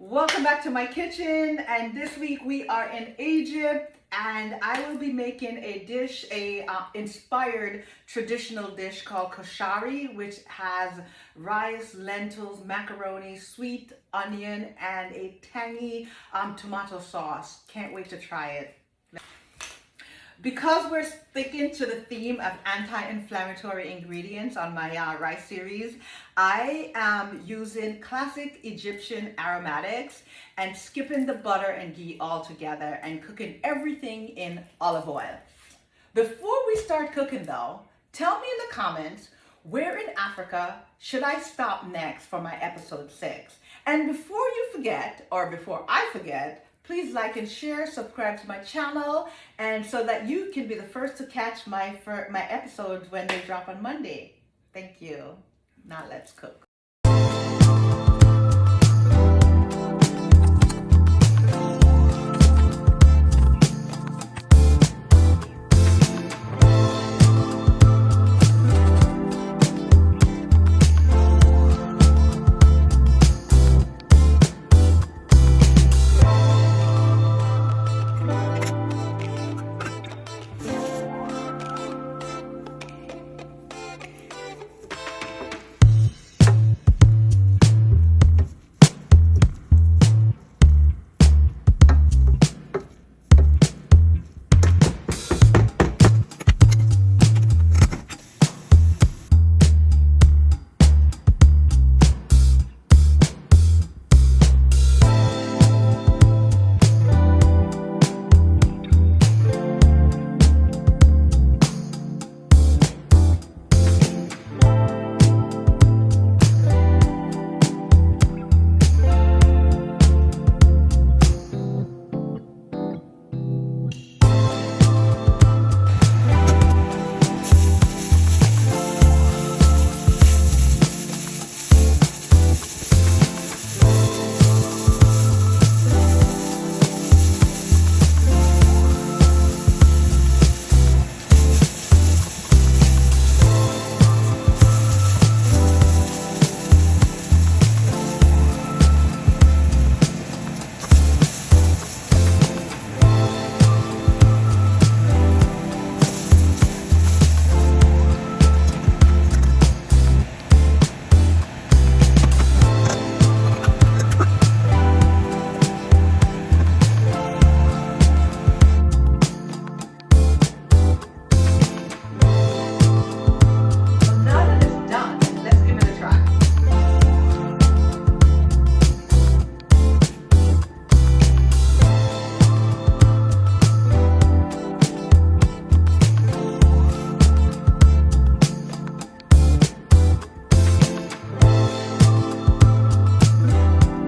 Welcome back to my kitchen, and this week we are in Egypt, and I will be making a dish, inspired traditional dish called Koshari, which has rice, lentils, macaroni, sweet onion, and a tangy tomato sauce. Can't wait to try it. Because we're sticking to the theme of anti-inflammatory ingredients on my rice series, I am using classic Egyptian aromatics and skipping the butter and ghee altogether and cooking everything in olive oil. Before we start cooking though, tell me in the comments, where in Africa should I stop next for my episode 6? And before you forget, or before I forget, please like and share, subscribe to my channel, and so that you can be the first to catch my episodes when they drop on Monday. Thank you. Now let's cook.